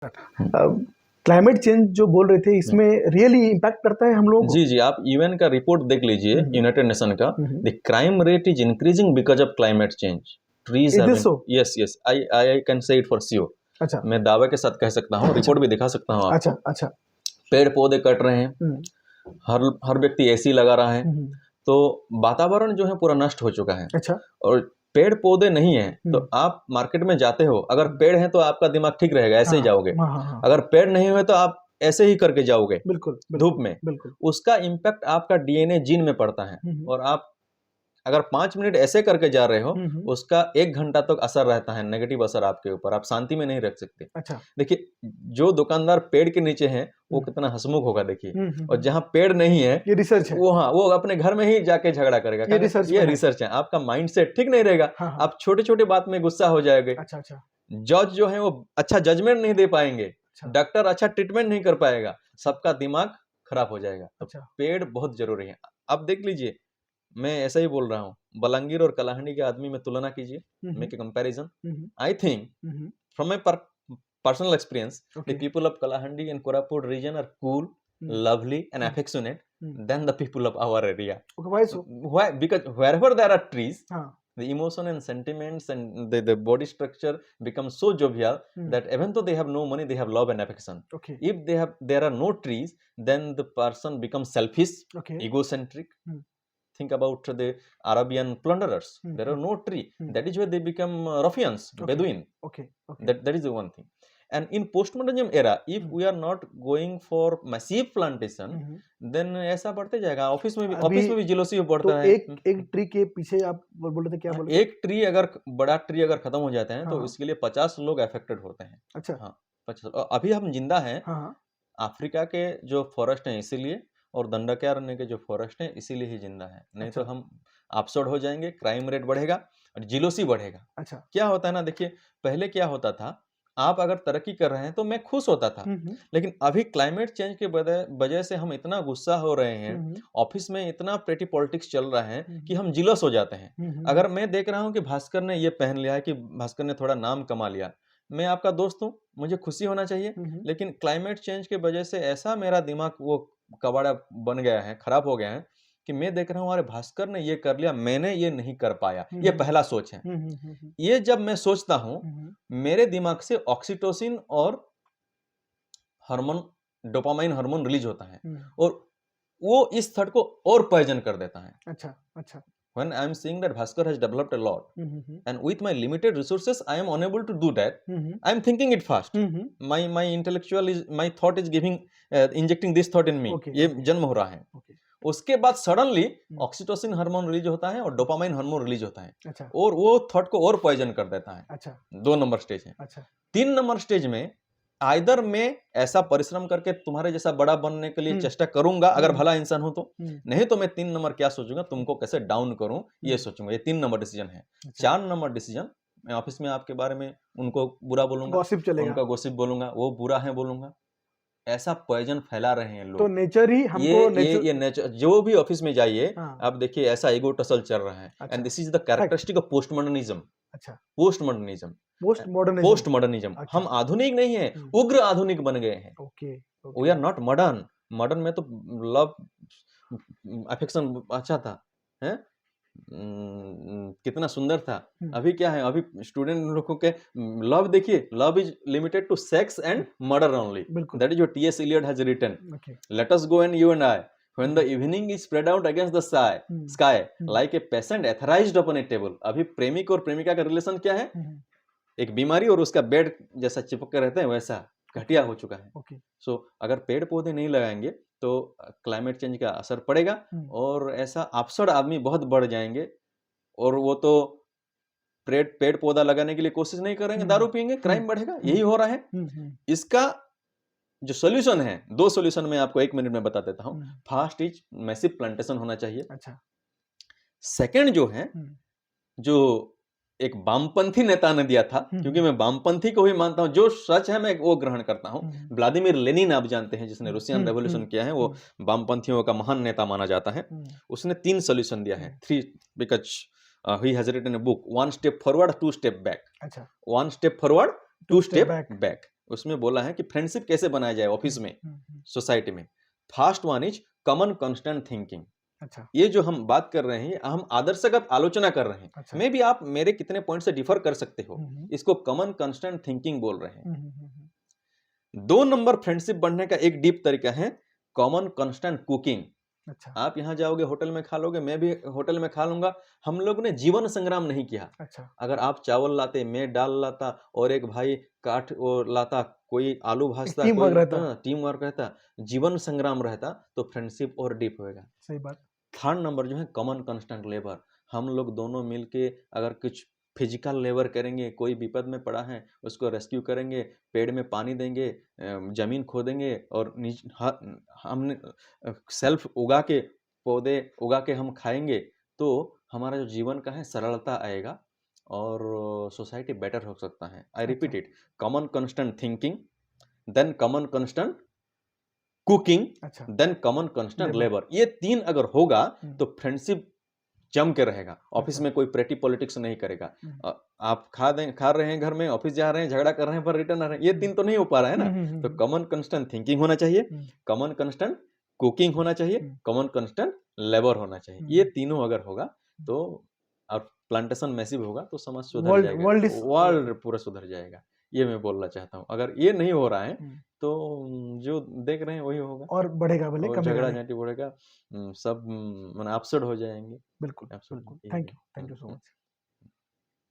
Climate change जो बोल रहे थे, इसमें रियली इम्पैक्ट करता है हम लोगों को? जी जी, आप यूएन का रिपोर्ट देख लीजिए, यूनाइटेड नेशन का। The crime rate is increasing because of climate change. Trees is have this been, so? Yes yes, I can say it for sure. अच्छा मैं दावे के साथ कह सकता हूँ, रिपोर्ट भी दिखा सकता हूँ अच्छा आपको। अच्छा। पेड़ पौधे कट रहे हैं, हर व्यक्ति एसी लगा रहा है, तो वातावरण जो है पूरा नष्ट हो चुका है। अच्छा। और पेड़ पौधे नहीं है तो आप मार्केट में जाते हो, अगर पेड़ है तो आपका दिमाग ठीक रहेगा, ऐसे ही जाओगे। हाँ, अगर पेड़ नहीं हुए तो आप ऐसे ही करके जाओगे बिल्कुल धूप में। बिल्कुल। उसका इम्पैक्ट आपका डीएनए जीन में पड़ता है। और आप अगर 5 मिनट ऐसे करके जा रहे हो, उसका 1 घंटा तक असर रहता है, नेगेटिव असर आपके ऊपर, आप शांति में नहीं रख सकते। अच्छा। देखिए, जो दुकानदार पेड़ के नीचे है वो कितना हंसमुख होगा देखिए, और जहाँ पेड़ नहीं है, ये रिसर्च है। वो अपने घर में ही जाके झगड़ा करेगा। ये रिसर्च ये रिसर्च है। आपका माइंडसेट ठीक नहीं रहेगा, आप छोटे छोटे बात में गुस्सा हो जाएंगे। अच्छा। जज जो है वो अच्छा जजमेंट नहीं दे पाएंगे, डॉक्टर अच्छा ट्रीटमेंट नहीं कर पाएगा, सबका दिमाग खराब हो जाएगा। तो पेड़ बहुत जरूरी है। अब देख लीजिए, मैं ऐसा ही बोल रहा हूँ, बलांगीर और कलाहांडी के आदमी में तुलना कीजिए, make a comparison. I think from my personal experience, the people of Kalahandi and Koraput region are cool, lovely and affectionate than the people of our area. Okay, why so? Why? Because wherever there are trees, the emotion and sentiments and the body structure become so jovial that even though they have no money, they have love and affection. If there are no trees, then the person becomes selfish, egocentric. Think about the Arabian plunderers. There are no tree. That is why they become ruffians, Bedouin. That is the one thing. And in postmodernism era, if we are not going for massive plantation, then ऐसा बढ़ते जाएगा। Office में भी जेलोसी बढ़ता है। एक tree के पीछे आप बोल रहे थे, क्या बोले? एक ट्री अगर, बड़ा ट्री अगर खत्म हो जाते हैं तो इसके लिए 50 लोग अफेक्टेड होते हैं। अच्छा। हाँ, 50। अभी हम जिंदा हैं अफ्रीका के जो फॉरेस्ट हैं इसीलिए, और दंडकारण्य के जो फॉरेस्ट हैं इसीलिए ही जिंदा है। नहीं तो हम अपसोड हो जाएंगे, क्राइम रेट बढ़ेगा और जिलोसी बढ़ेगा। अच्छा। क्या होता है ना, देखिए पहले क्या होता था, आप अगर तरक्की कर रहे हैं तो मैं खुश होता था, लेकिन अभी क्लाइमेट चेंज के वजह से हम इतना गुस्सा हो रहे हैं, ऑफिस में इतना पेटी पॉलिटिक्स चल रहा है कि हम जिलस हो जाते हैं। अगर मैं देख रहा हूं कि भास्कर ने ये पहन लिया है, कि भास्कर ने थोड़ा नाम कमा लिया, मैं आपका दोस्त हूं, मुझे खुशी होना चाहिए, लेकिन क्लाइमेट चेंज के वजह से ऐसा मेरा दिमाग वो कबाड़ा बन गया है, खराब हो गया है, कि मैं देख रहा हूं अरे भास्कर ने ये कर लिया, मैंने ये नहीं कर पाया। ये पहला सोच है। ये जब मैं सोचता हूं, मेरे दिमाग से ऑक्सीटोसिन और हार्मोन, डोपामाइन हार्मोन रिलीज होता है, और वो इस थॉट को और पॉइजन कर देता है। अच्छा अच्छा। When I am seeing that Bhaskar has developed a lot, and with my limited resources, I am unable to do that. I am thinking it fast. My intellectual is, my thought is giving, injecting this thought in me. ये जन्म हो रहा है। उसके बाद suddenly oxytocin hormone release होता है और डोपामाइन हार्मोन रिलीज होता है। अच्छा। और वो थॉट को और पॉइजन कर देता है। अच्छा। 2 नंबर स्टेज है। अच्छा। 3 नंबर स्टेज में आइदर मैं ऐसा परिश्रम करके तुम्हारे जैसा बड़ा बनने के लिए चेष्टा करूंगा, अगर भला इंसान हो तो, नहीं तो मैं 3 नंबर क्या सोचूंगा, तुमको कैसे डाउन करूं ये सोचूंगा। ये 3 नंबर डिसीजन है। 4 नंबर डिसीजन, मैं ऑफिस में आपके बारे में उनको बुरा बोलूंगा, गॉसिप चलेगा, उनका गॉसिप बोलूंगा, वो बुरा है बोलूंगा। ऐसा पॉइजन फैला रहे हैं लोग। तो नेचर ही हमको, ये नेचर, जो भी ऑफिस में जाइए आप देखिए ऐसा ईगो टसल चल रहा है। And this is the characteristic of postmodernism. अच्छा। पोस्टमॉडर्निज्म। हम आधुनिक नहीं है, उग्र आधुनिक बन गए हैं। We are not modern. Modern में तो लव अफेक्शन अच्छा था, है? कितना सुंदर था। अभी क्या है, अभी स्टूडेंट लोगों के लव देखिए, love is limited to sex and murder only. That is what TS. Eliot has written. Let us go and you and I, when the evening is spread out against the sky like a patient etherized upon a table. अभी प्रेमिक और प्रेमिका का relation क्या है? एक बीमारी और उसका बेड जैसा चिपक कर रहते हैं, वैसा घटिया हो चुका है। सो अगर पेड़ पौधे नहीं लगाएंगे तो क्लाइमेट चेंज का असर पड़ेगा, और ऐसा अपसर्ड आदमी बहुत बढ़ जाएंगे, और वो तो पेड़ पौधा लगाने के लिए कोशिश नहीं करेंगे, दारू पिएंगे, क्राइम बढ़ेगा। यही हो रहा है। इसका जो सोल्यूशन है, 2 सोल्यूशन मैं आपको 1 मिनट में बता देता हूं। फर्स्ट इज मैसिव प्लांटेशन होना चाहिए। अच्छा। सेकंड जो है, जो एक वामपंथी नेता ने दिया था, क्योंकि मैं वामपंथी को ही मानता हूं, जो सच है मैं वो ग्रहण करता हूं। व्लादिमीर लेनिन आप जानते हैं, जिसने रूसियन रेवोल्यूशन किया है, वो वामपंथियों का महान नेता माना जाता है। उसने 3 सोल्यूशन दिया है। 3 because he has written a book, 1 step forward 2 step back. अच्छा। 1 step forward 2 step back. उसमें बोला है कि फ्रेंडशिप कैसे बनाया जाए ऑफिस में, सोसाइटी में। First one is common constant thinking. अच्छा। ये जो हम बात कर रहे हैं, हम आदर्शगत आलोचना कर रहे हैं। अच्छा। मे भी आप मेरे कितने पॉइंट से डिफर कर सकते हो, इसको कॉमन कांस्टेंट थिंकिंग बोल रहे हैं। 2 नंबर फ्रेंडशिप बढ़ने का एक डीप तरीका है कॉमन कांस्टेंट कुकिंग। अच्छा। आप यहाँ जाओगे होटल में खा लोगे, मैं भी होटल में खा लूंगा। हम लोग ने जीवन संग्राम नहीं किया। अच्छा। अगर आप चावल लाते, मैं दाल लाता और एक भाई काठ और लाता, कोई आलू भाजता, टीम कोई वर्क रहता। टीम वर्क रहता, जीवन संग्राम रहता, तो फ्रेंडशिप और डीप होएगा। सही बात। थर्ड नंबर जो है कॉमन कांस्टेंट लेबर। हम लोग दोनों मिलके अगर कुछ फिजिकल लेबर करेंगे, कोई विपद में पड़ा है उसको रेस्क्यू करेंगे, पेड़ में पानी देंगे, जमीन खोदेंगे और हमने सेल्फ उगा के पौधे उगा के हम खाएंगे, तो हमारा जो जीवन का है सरलता आएगा और सोसाइटी बेटर हो सकता है। I repeat it, common constant thinking, then common constant cooking, अच्छा। Then common constant labour. ये 3 अगर होगा तो फ्रेंडशिप जम के रहेगा। ऑफिस अच्छा। में कोई प्रेटी पॉलिटिक्स नहीं करेगा। आप खा रहे हैं घर में, ऑफिस जा रहे हैं, झगड़ा कर रहे हैं, पर रिटर्न आ रहे हैं, ये 3 तो नहीं हो पा रहा है ना। तो कॉमन कांस्टेंट थिंकिंग होना चाहिए, कॉमन कांस्टेंट कुकिंग होना चाहिए, कॉमन कांस्टेंट लेबर होना चाहिए। ये तीनों अगर होगा तो, और प्लांटेशन मैसिव होगा तो समाज सुधर जाएगा, वर्ल्ड पूरा सुधर जाएगा। ये मैं बोलना चाहता हूँ। अगर ये नहीं हो रहा है तो जो देख रहे हैं वही होगा, और बढ़ेगा भले, और झगड़ा झांटी बढ़ेगा, सब अपसेट हो जाएंगे। बिल्कुल बिल्कुल। Thank you so much.